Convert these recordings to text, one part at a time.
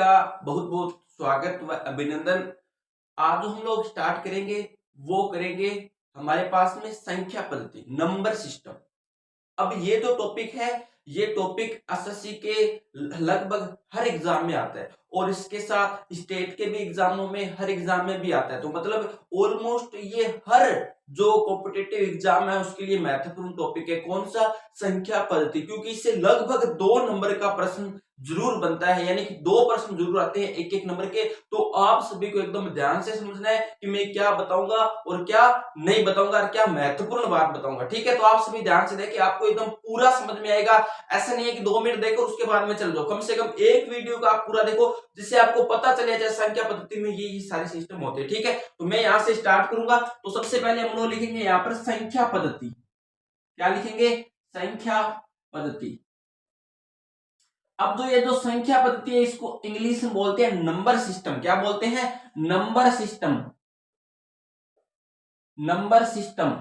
का बहुत बहुत स्वागत व अभिनंदन। आज जो हम लोग स्टार्ट करेंगे वो करेंगे हमारे पास में संख्या पद्धति, नंबर सिस्टम। अब ये जो टॉपिक है, ये टॉपिक एसएससी के लगभग हर एग्जाम में आता है और इसके साथ स्टेट के भी एग्जामों में, हर एग्जाम में भी आता है। तो मतलब ऑलमोस्ट ये हर जो कॉम्पिटिटिव एग्जाम है उसके लिए महत्वपूर्ण टॉपिक है। कौन सा? संख्या पद्धति, क्योंकि इससे लगभग 2 नंबर का प्रश्न जरूर बनता है, यानी कि 2 प्रश्न जरूर आते हैं एक एक नंबर के। तो आप सभी को एकदम ध्यान से समझना है कि मैं क्या बताऊंगा और क्या नहीं बताऊंगा और क्या महत्वपूर्ण बात बताऊंगा। ठीक है, तो आप सभी ध्यान से देखिए, आपको एकदम पूरा समझ में आएगा। ऐसा नहीं है कि 2 मिनट देखो उसके बाद में चल जाओ, कम से कम एक वीडियो का आप पूरा देखो जिससे आपको पता चले जाए संख्या पद्धति में ये सारे सिस्टम होते हैं। ठीक है, तो मैं यहां से स्टार्ट करूंगा। तो सबसे पहले हम लोग लिखेंगे यहाँ पर संख्या पद्धति। क्या लिखेंगे? संख्या पद्धति। अब जो ये जो संख्या पद्धति है इसको इंग्लिश में बोलते हैं नंबर सिस्टम। क्या बोलते हैं? Number system. Number system.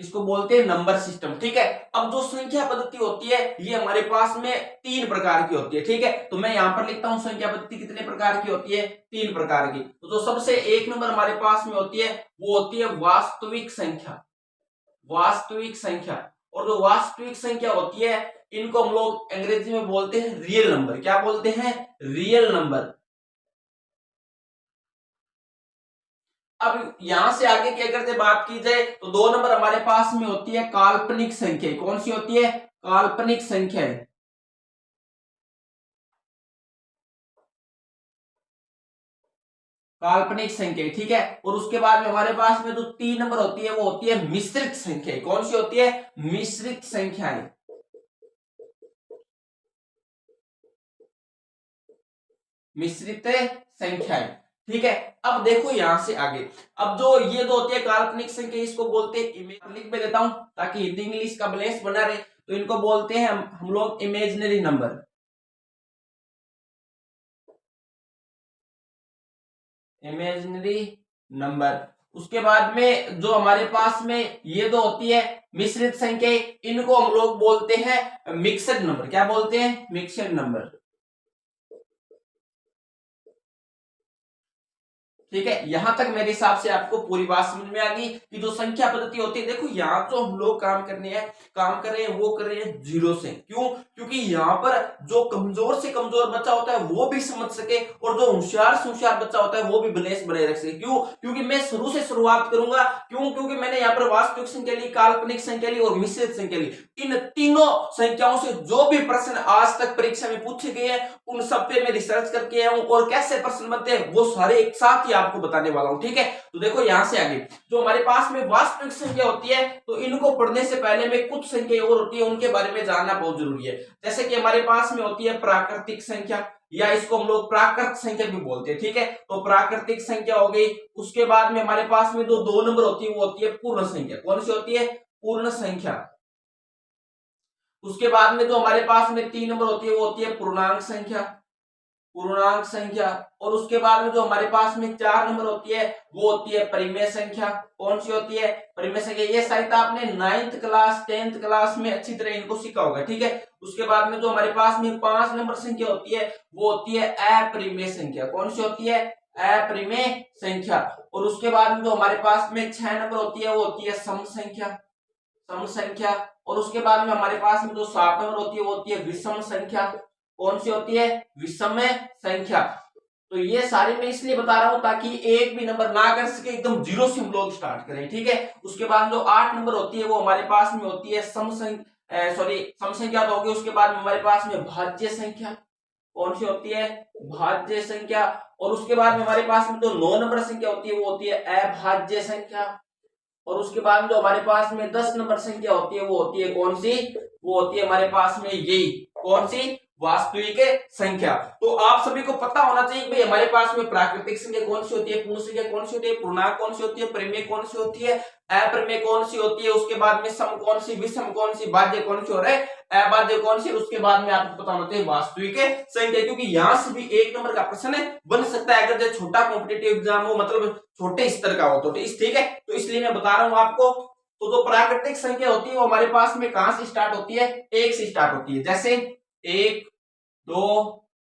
इसको बोलते हैं नंबर सिस्टम। ठीक है, अब जो संख्या पद्धति होती है ये हमारे पास में 3 प्रकार की होती है। ठीक है, तो मैं यहां पर लिखता हूं संख्या पद्धति कितने प्रकार की होती है? 3 प्रकार की। तो जो सबसे 1 नंबर हमारे पास में होती है वो होती है वास्तविक संख्या। वास्तविक संख्या। और जो वास्तविक संख्या होती है इनको हम लोग अंग्रेजी में बोलते हैं रियल नंबर। क्या बोलते हैं? Real number. अब यहां से आगे की अगर से बात की जाए तो 2 नंबर हमारे पास में होती है काल्पनिक संख्या। कौन सी होती है? काल्पनिक संख्या। काल्पनिक संख्या। ठीक है, और उसके बाद में हमारे पास में जो 3 नंबर होती है वो होती है मिश्रित संख्या। कौन सी होती है? मिश्रित संख्याएं। मिश्रित संख्याएं। ठीक है, अब देखो यहां से आगे। अब जो ये जो होती है काल्पनिक संख्या इसको बोलते हैं इमेज। लिख में देता हूं ताकि हिंदी इंग्लिश का बैलेंस बना रहे। तो इनको बोलते हैं हम लोग इमेजिनरी नंबर। Imaginary number. उसके बाद में जो हमारे पास में ये जो होती है मिश्रित संख्या इनको हम लोग बोलते हैं मिक्सड नंबर। क्या बोलते हैं? Mixed number. ठीक है, यहां तक मेरे हिसाब से आपको पूरी बात समझ में आ गई कि जो संख्या पद्धति होती है। देखो यहाँ जो हम लोग काम कर रहे हैं वो कर रहे हैं जीरो से। क्यों? क्योंकि यहाँ पर जो कमजोर से कमजोर बच्चा होता है वो भी समझ सके और जो होशियार से होशियार बच्चा होता है वो भी बैलेंस बनाए रख सके। क्यों? क्योंकि मैं शुरू से शुरुआत करूंगा। क्यों? क्योंकि मैंने यहाँ पर वास्तविक संख्या ली, काल्पनिक संख्या ली और मिश्रित संख्या ली। इन तीनों संख्याओं से जो भी प्रश्न आज तक परीक्षा में पूछे गए हैं उन सब पे मैं रिसर्च करके आया हूं और कैसे प्रश्न बनते हैं वो सारे एक साथ ही आपको बताने वाला हूं। ठीक है, तो देखो यहां से आगे जो हमारे पास में वास्तविक संख्या होती है तो इनको पढ़ने से पहले में कुछ संख्या और होती है उनके बारे में जानना बहुत जरूरी है। जैसे कि हमारे पास में होती है प्राकृतिक संख्या, या इसको हम लोग प्राकृत संख्या भी बोलते हैं। ठीक है, तो प्राकृतिक संख्या हो गई। उसके बाद में हमारे पास में जो 2 नंबर होती है वो होती है पूर्ण संख्या। कौन सी होती है? पूर्ण संख्या। उसके बाद में जो हमारे पास में 3 नंबर होती है वो होती है पूर्णांक संख्या। पूर्णांक संख्या। और उसके बाद में जो हमारे पास में 4 नंबर होती है वो होती है परिमेय संख्या। कौन सी होती है? परिमेय संख्या। ये शायद आपने 9th क्लास 10th क्लास में अच्छी तरह इनको सीखा होगा। ठीक है, उसके बाद में जो हमारे पास में 5 नंबर संख्या होती है वो होती है अपरिमेय संख्या। कौन सी होती है? अपरिमेय संख्या। और उसके बाद में जो हमारे पास में 6 नंबर होती है वो होती है सम संख्या। सम संख्या। और उसके बाद में हमारे पास में जो 7 नंबर होती है वो होती है विषम संख्या। कौन सी होती है? विषम संख्या। तो ये सारे मैं इसलिए बता रहा हूं ताकि एक भी नंबर ना कर सके, एकदम जीरो से हम लोग स्टार्ट करें। ठीक है, उसके बाद जो 8 नंबर होती है वो हमारे पास में होती है सम संख्या तो होगी। उसके बाद में हमारे पास में भाज्य संख्या। कौन सी होती है? भाज्य संख्या। और उसके बाद में हमारे पास में जो 9 नंबर संख्या होती है वो होती है अभाज्य संख्या। और उसके बाद जो हमारे पास में 10 नंबर संख्या होती है वो होती है कौन सी? वो होती है हमारे पास में यही। कौन सी? वास्तविक संख्या। तो आप सभी को पता होना चाहिए भाई हमारे पास में प्राकृतिक संख्या कौन सी होती है, पूर्ण संख्या कौन सी होती है, पूर्णांक कौन सी होती है, परिमेय कौन सी होती है, अप्रमेय कौन सी होती है, उसके बाद में सम कौन सी, विषम कौन सी, भाज्य कौन सी और अभाज्य कौन सी, उसके बाद में आपको पता होना चाहिए वास्तविक संख्या। क्योंकि यहां से भी 1 नंबर का प्रश्न बन सकता है अगर जो छोटा कॉम्पिटिटिव एग्जाम हो, मतलब छोटे स्तर का हो तो। ठीक है, तो इसलिए मैं बता रहा हूं आपको तो जो प्राकृतिक संख्या होती है वो हमारे पास में कहां से स्टार्ट होती है, एक से स्टार्ट होती है। जैसे 1 2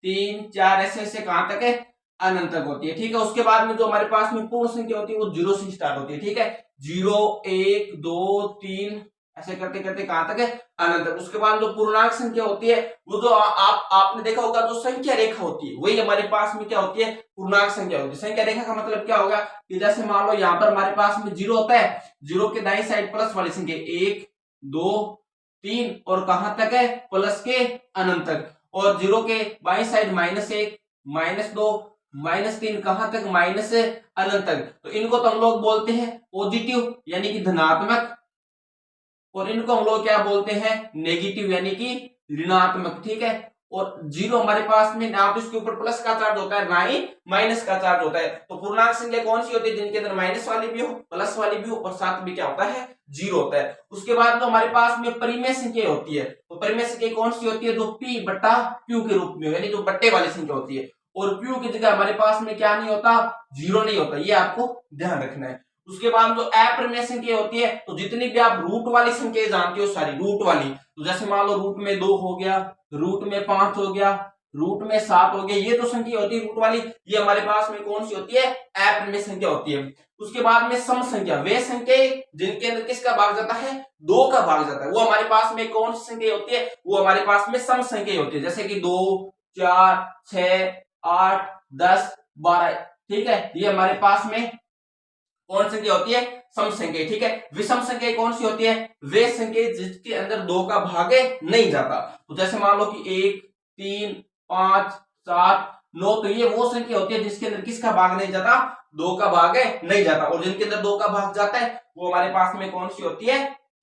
3 4 ऐसे ऐसे कहां तक है, अनंत तक होती है। ठीक है, उसके बाद में जो हमारे पास में पूर्ण संख्या होती है वो 0 से स्टार्ट होती है। ठीक है, 0 1 2 3 ऐसे करते करते कहां तक है, अनंत तक। उसके बाद जो पूर्णांक संख्या होती है वो जो आपने देखा होगा जो संख्या रेखा होती है वही हमारे पास में क्या होती है, पूर्णांक संख्या होती है। संख्या रेखा का मतलब क्या होगा कि जैसे मान लो यहाँ पर हमारे पास में 0 होता है, 0 के दाईं साइड प्लस वाली संख्या 1 2 3 और कहां तक है, प्लस के अनंत तक। और 0 के बाईं साइड -1 -2 -3 कहां तक, माइनस अनंत तक। तो इनको तो हम लोग बोलते हैं पॉजिटिव यानी कि धनात्मक, और इनको हम लोग क्या बोलते हैं, नेगेटिव यानी कि ऋणात्मक। ठीक है, और 0 हमारे पास में ना तो इसके ऊपर प्लस का चार्ज होता है ना ही माइनस का चार्ज होता है। तो पूर्णांक संख्या कौन सी होती है, जिनके अंदर माइनस वाली भी हो प्लस वाली भी हो और साथ में क्या होता है, 0 होता है। उसके बाद तो हमारे पास में परिमेय संख्या होती है। तो परिमेय संख्या कौन सी होती है, जो p बटा q के रूप में, यानी जो बट्टे वाली संख्या होती है। और q की जगह हमारे पास में क्या नहीं होता, 0 नहीं होता, ये आपको ध्यान रखना है। उसके बाद जो अपरिमेय संख्या होती है, तो जितनी भी आप रूट वाली संख्या जानते हो सारी रूट वाली, तो जैसे मान लो रूट में 2 हो गया, रूट में 5 हो गया, रूट में 7 हो गया, ये तो संख्या होती है रूट वाली, ये हमारे पास में कौन सी होती है, अपरिमेय संख्या होती है। उसके बाद में सम संख्या, वे संख्या जिनके अंदर किसका भाग जाता है, 2 का भाग जाता है, वो हमारे पास में कौन सी संख्या होती है, वो हमारे पास में सम संख्या होती है। जैसे कि 2 4 6 8 10 12। ठीक है, ये हमारे पास में कौन संख्या होती है, सम संख्या। ठीक है, विषम संख्या कौन सी होती है, वे संख्या जिसके अंदर 2 का भाग नहीं जाता। तो जैसे मान लो कि 1 3 5 7 9, तो ये वो संख्या होती है जिसके अंदर किसका भाग नहीं जाता, 2 का भाग नहीं जाता। और जिनके अंदर 2 का भाग जाता है वो हमारे पास में कौन सी होती है,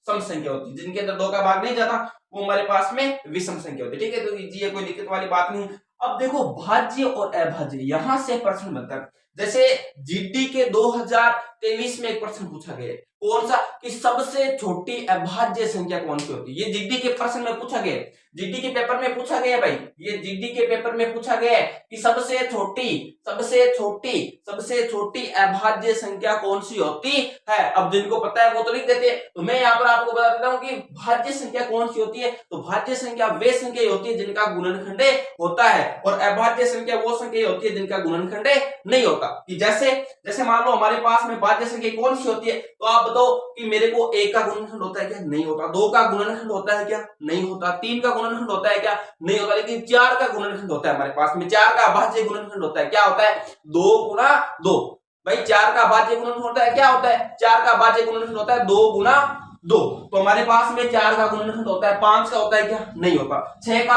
सम संख्या होती है। जिनके अंदर 2 का भाग नहीं जाता वो हमारे पास में विषम संख्या होती है। ठीक है, तो ये कोई दिक्कत वाली बात नहीं। अब देखो भाज्य और अभाज्य, यहां से प्रश्न बनता है। जैसे जीडी के 2023 में एक प्रश्न पूछा गया, कौन सा, कि सबसे छोटी अभाज्य संख्या कौन सी होती है। ये जीडी के प्रश्न में पूछा गया, जीडी के पेपर में पूछा गया भाई, ये जीडी के पेपर में पूछा गया है कि सबसे छोटी अभाज्य संख्या कौन सी होती है। अब जिनको पता है वो तो लिख देते हैं, तो मैं यहाँ पर आपको बता देता हूँ कि भाज्य संख्या कौन सी होती है। तो भाज्य संख्या वे संख्या होती है जिनका गुणनखंड होता है, और अभाज्य संख्या वो संख्या होती है जिनका गुणनखंड नहीं होता। कि जैसे मान लो हमारे पास में भाज्य संख्या कौन सी होती है, तो आप बताओ कि मेरे को 1 का गुणनखंड होता है क्या, नहीं होता। 2 का गुणनखंड होता है क्या, नहीं होता। 3 का गुणनखंड होता है क्या, नहीं होता। लेकिन 4 का गुणनखंड होता है हमारे पास में, 4 का अभाज्य गुणनखंड होता है, क्या होता है, 2 गुना 2। भाई 4 का अभाज्य गुणनखंड होता है, क्या होता है, 4 का अभाज्य गुणनखंड होता है 2 गुना 2। तो हमारे पास में 4 का गुणनखंड होता है, 5 का होता है क्या, नहीं होता। 6 का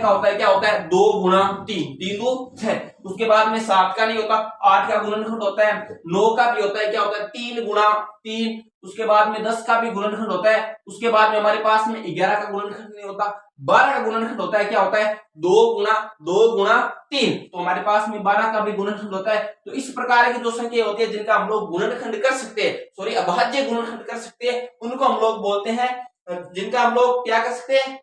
होता है, क्या होता है, 2 गुना 3, 3 2 6। उसके बाद में 7 का नहीं होता, 8 का गुणनखंड होता है, 9 का भी होता है, क्या होता है, 3 गुना 3। उसके बाद में 10 का भी गुणनखंड होता है। उसके बाद में हमारे पास में 11 का गुणनखंड नहीं होता, 12 का गुणनखंड होता है, क्या होता है, 2 गुना 3। तो हमारे पास में 12 का भी गुणनखंड होता है। तो इस प्रकार की जो संख्या होती है जिनका हम लोग गुणनखंड कर सकते हैं, सॉरी अभाज्य गुणनखंड कर सकते हैं, उनको हम लोग बोलते हैं, जिनका हम लोग क्या कर सकते हैं,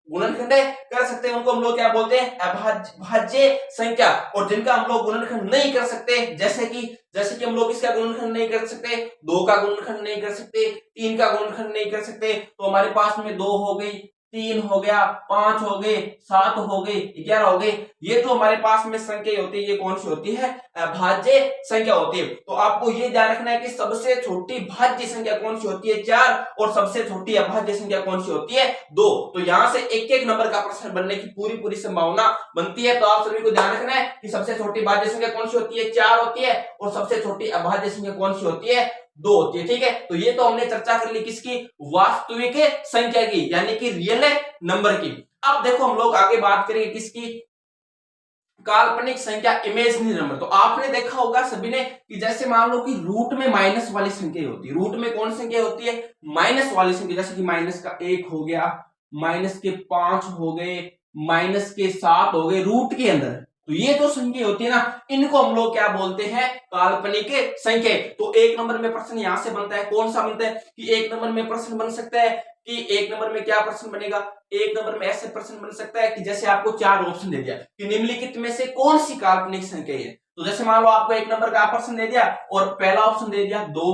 गुणनखंड कर सकते हैं, उनको हम लोग क्या बोलते हैं, अभाज्य संख्या। और जिनका हम लोग गुणनखंड नहीं कर सकते, जैसे कि हम लोग इसका गुणनखंड नहीं कर सकते, 2 का गुणनखंड नहीं कर सकते, 3 का गुणनखंड नहीं कर सकते, तो हमारे पास में 2 हो गई, 3 हो गया, 5 हो गए, 7 हो गए, 11 हो गए। ये तो हमारे पास में संख्या होती है, ये कौन सी होती है, भाज्य संख्या होती है। तो आपको ये ध्यान रखना है कि सबसे छोटी भाज्य संख्या कौन सी होती है, 4, और सबसे छोटी अभाज्य संख्या कौन सी होती है, 2। तो यहाँ से एक एक नंबर का प्रश्न बनने की पूरी संभावना बनती है। तो आप सभी को ध्यान रखना है कि सबसे छोटी भाज्य संख्या कौन सी होती है, 4 होती है, और सबसे छोटी अभाज्य संख्या कौन सी होती है, 2 होती है। ठीक है, तो ये तो हमने चर्चा कर ली किसकी, वास्तविक संख्या की, यानी कि रियल नंबर की। अब देखो हम लोग आगे बात करेंगे किसकी, काल्पनिक संख्या, इमेजिनरी नंबर। तो आपने देखा होगा सभी ने कि जैसे मान लो कि रूट में माइनस वाली संख्या होती है, रूट में कौन संख्या होती है, माइनस वाली संख्या। जैसे कि माइनस का 1 हो गया, माइनस के 5 हो गए, माइनस के 7 हो गए रूट के अंदर। तो ये जो संख्या होती है ना, इनको हम लोग क्या बोलते हैं, काल्पनिक संख्या। तो एक नंबर में प्रश्न यहां से बनता है, कौन सा बनता है कि एक नंबर में प्रश्न बन सकता है कि एक नंबर में क्या प्रश्न बनेगा, एक नंबर में ऐसे प्रश्न बन सकता है कि जैसे आपको 4 ऑप्शन दे दिया कि निम्नलिखित में से कौन सी काल्पनिक संख्या है। तो जैसे मान लो आपको एक नंबर का प्रश्न दे दिया और पहला ऑप्शन दे दिया 2,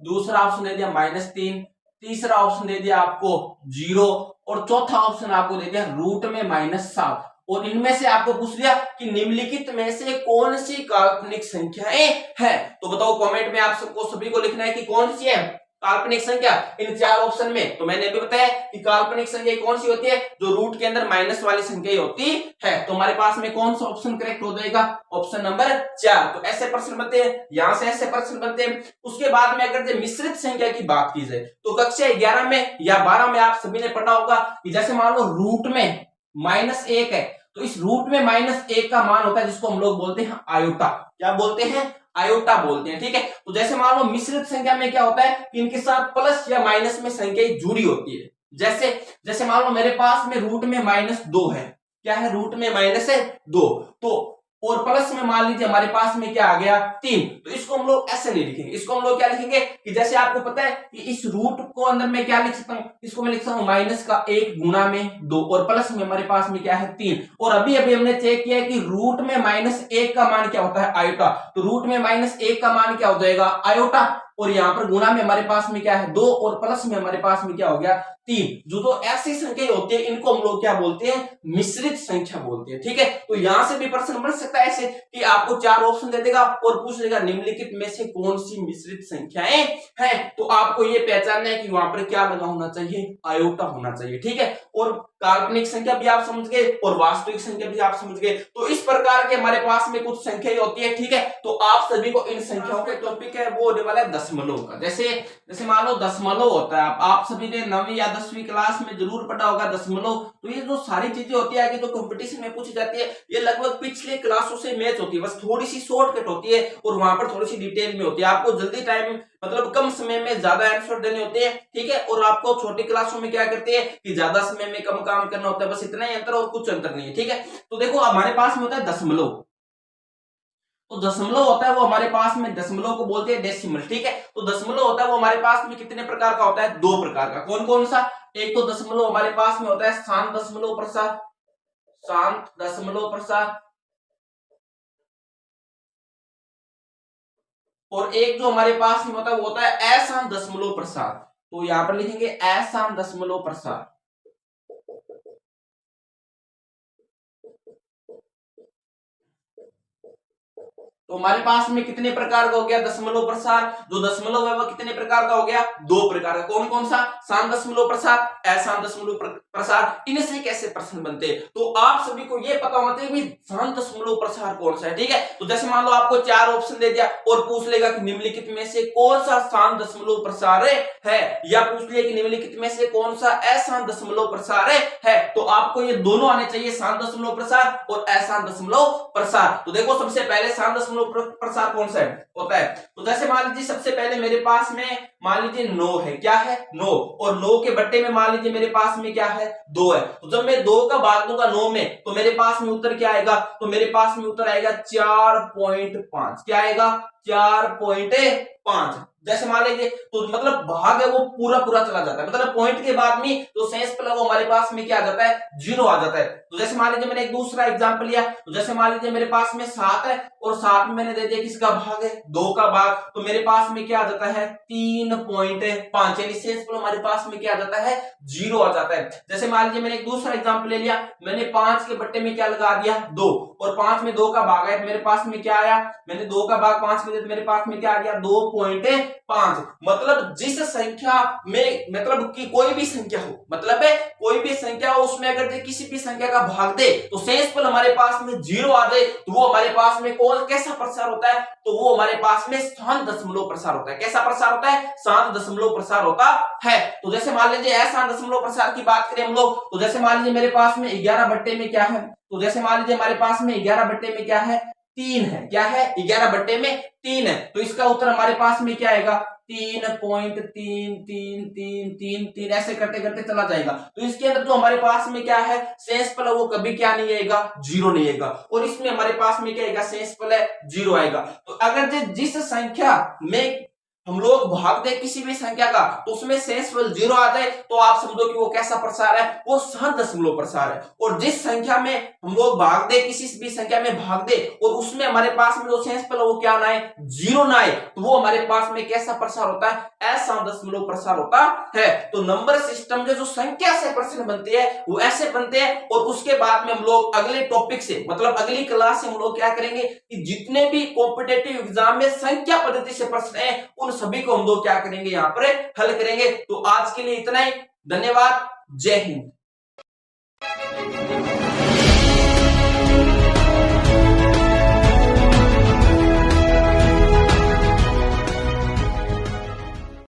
दूसरा ऑप्शन दे दिया -3, तीसरा ऑप्शन दे दिया आपको 0 और चौथा ऑप्शन आपको दे दिया रूट में -7। और इनमें से आपको पूछ लिया कि निम्नलिखित में से कौन सी काल्पनिक संख्याएं है। तो बताओ कमेंट में आप सबको सभी को लिखना है कि कौन सी है काल्पनिक संख्या इन चार ऑप्शन में। तो मैंने अभी बताया कि काल्पनिक संख्या कौन सी होती है, जो रूट के अंदर माइनस वाली संख्या होती है। तो हमारे पास में कौन सा ऑप्शन करेक्ट हो जाएगा, ऑप्शन नंबर 4। तो ऐसे प्रश्न बनते हैं, यहां से ऐसे प्रश्न बनते हैं। उसके बाद में अगर मिश्रित संख्या की बात की जाए तो कक्षा 11 में या 12 में आप सभी ने पढ़ा होगा कि जैसे मान लो रूट में -1 है, तो इस रूट में -1 का मान होता है जिसको हम लोग बोलते हैं आयोटा। क्या बोलते हैं, आयोटा बोलते हैं, ठीक है। तो जैसे मान लो मिश्रित संख्या में क्या होता है कि इनके साथ प्लस या माइनस में संख्या जुड़ी होती है। जैसे जैसे मान लो मेरे पास में रूट में -2 है, क्या है, रूट में -2, तो और प्लस में मान लीजिए हमारे पास में क्या आ गया 3, तो इसको हम लोग ऐसे नहीं लिखेंगे, इसको हम लोग क्या लिखेंगे कि जैसे आपको पता है कि इस रूट को अंदर में क्या लिख सकता हूं, इसको मैं लिख सकता हूं -1 गुणा में 2 और प्लस में हमारे पास में क्या है 3। और अभी अभी हमने चेक किया कि रूट में -1 का मान क्या होता है आयोटा, तो रूट में -1 का मान क्या हो जाएगा आयोटा, और यहाँ पर गुणा में हमारे पास में क्या है 2 और प्लस में हमारे पास में क्या हो गया 3। जो तो ऐसी संख्या होती है इनको हम लोग क्या बोलते हैं, मिश्रित संख्या बोलते हैं, ठीक है। तो यहां से भी प्रश्न बन सकता है ऐसे कि आपको 4 ऑप्शन दे देगा और पूछ लेगा निम्नलिखित में से कौन सी मिश्रित संख्याएं हैं। तो आपको ये पहचानना है कि वहां पर क्या लगा होना चाहिए, आयोटा होना चाहिए, ठीक है। और काल्पनिक संख्या भी आप समझ गए और वास्तविक संख्या भी आप समझ गए। तो इस प्रकार के हमारे पास में कुछ संख्याएं होती है, ठीक है। तो आप सभी को इन संख्याओं के टॉपिक है वो होने वाला है दशमलव का। जैसे जैसे मान लो दशमलव होता है, आप सभी ने 9वीं या 10वीं क्लास में जरूर पढ़ा होगा दशमलव। तो ये जो सारी चीजें होती है जो कंपटीशन में पूछी जाती है, ये लगभग पिछले क्लासों से मैच होती है, बस थोड़ी सी शॉर्टकट होती है और वहां पर थोड़ी सी डिटेल में होती है। आपको जल्दी टाइम मतलब कम समय में ज्यादा आंसर देने होते हैं, ठीक है। और आपको छोटी क्लासों में क्या करते हैं कि ज्यादा समय में कम काम करना होता है, बस इतना ही अंतर और कुछ अंतर नहीं है, ठीक है। तो देखो हमारे पास में होता है दशमलव, तो दशमलव होता है वो हमारे पास में दशमलव को बोलते हैं डेसिमल, ठीक है। तो दशमलव होता है वो हमारे पास में कितने प्रकार का होता है, 2 प्रकार का। कौन कौन सा, एक तो दशमलव हमारे पास में होता है शांत दशमलव प्रसार, शांत दशमलव प्रसार, और एक जो हमारे पास में होता है वो होता है अशांत दशमलव प्रसार। तो यहां पर लिखेंगे अशांत दशमलव प्रसार। तो हमारे पास में कितने प्रकार का हो गया दशमलव प्रसार, जो दशमलव है वो कितने प्रकार का हो गया, 2 प्रकार का। कौन कौन सा, शांत दशमलव प्रसार, अशांत दशमलव प्रसार। इनसे कैसे प्रश्न बनते हैं, तो आप सभी को ये पता होना चाहिए कि शांत दशमलव प्रसार कौन सा है, ठीक है। तो जैसे मान लो आपको 4 ऑप्शन दे दिया और पूछ लेगा कि निम्नलिखित में से कौन सा शांत दशमलव प्रसार है, या पूछ लिया कि निम्नलिखित में से कौन सा अशांत दशमलव प्रसार है, तो आपको ये दोनों आने चाहिए, शांत दशमलव प्रसार और अशांत दशमलव प्रसार। तो देखो सबसे पहले शांत दशमलव प्रसार कौन सा होता है, तो जैसे मान लीजिए सबसे पहले मेरे पास में मान लीजिए 9 है, क्या है 9, और 9 के बट्टे में मान लीजिए मेरे पास में क्या है 2 है। तो जब मैं 2 का भाग दूंगा 9 में तो मेरे पास में उत्तर क्या आएगा, तो मेरे पास में उत्तर आएगा 4.5। क्या आएगा 4.5। जैसे मान लीजिए तो मतलब भाग है वो पूरा पूरा चला जाता है, मतलब पॉइंट के बाद में तो शेष प्लस वो हमारे पास में क्या आ जाता है, 0 आ जाता है। तो जैसे मान लीजिए मैंने एक दूसरा एग्जांपल लिया, तो जैसे मान लीजिए मेरे पास में 7 है और 7 में मैंने दे दिया किसका भाग है, 2 का भाग, तो मेरे पास में क्या आ जाता है 3.5, यानी शेष प्लस हमारे पास में क्या आ जाता है 0 आ जाता है। जैसे मान लीजिए मैंने एक दूसरा एग्जांपल ले लिया, मैंने 5 के बट्टे में क्या लगा दिया 2, और 5 में 2 का भाग है, मेरे पास में क्या आया, मैंने 2 का भाग 5 में दिया तो मेरे पास में क्या आ गया 2.5। मतलब जिस संख्या में मतलब कि कोई भी संख्या हो, मतलब है कोई भी संख्या हो उसमें अगर किसी भी संख्या का भाग दे तो शेषफल हमारे पास में 0 आ जाए तो वो हमारे पास में कौन कैसा प्रसार होता है, तो वो हमारे पास में शांत दशमलव प्रसार होता है। कैसा प्रसार होता है, शांत दशमलव प्रसार होता है। तो जैसे मान लीजिए अशांत दशमलव प्रसार की बात करें हम लोग, तो जैसे मान लीजिए मेरे पास में 11 बट्टे में क्या है, तो जैसे मान लीजिए हमारे पास में 11 बट्टे में क्या है 3 है, क्या है 11 बट्टे में 3 है, तो इसका उत्तर हमारे पास में क्या आएगा 3.33333 ऐसे करते करते चला जाएगा। तो इसके अंदर जो हमारे पास में क्या है शेषफल है वो कभी क्या नहीं आएगा 0 नहीं आएगा, और इसमें हमारे पास में क्या आएगा शेषफल है 0 आएगा। तो अगर जिस संख्या में हम लोग भाग दे किसी भी संख्या का तो उसमें सेंसफुल 0 आ जाए तो आप समझो कि वो कैसा प्रसार है, वो सहज दशमलव प्रसार है। और जिस संख्या में हम लोग भाग दे, किसी भी संख्या में भाग दे और उसमें हमारे पास में जो सेंसफुल है वो क्या ना आए, 0 ना आए, तो वो हमारे पास में कैसा प्रसार होता है, असम दशमलव प्रसार होता है। तो नंबर सिस्टम के जो संख्या से प्रश्न बनते हैं वो ऐसे बनते हैं। और उसके बाद में हम लोग अगले टॉपिक से, मतलब अगली क्लास से हम लोग क्या करेंगे कि जितने भी कॉम्पिटेटिव एग्जाम में संख्या पद्धति से प्रश्न है उन सभी को हम लोग क्या करेंगे, यहाँ पर हल करेंगे। तो आज के लिए इतना ही, धन्यवाद, जय हिंद।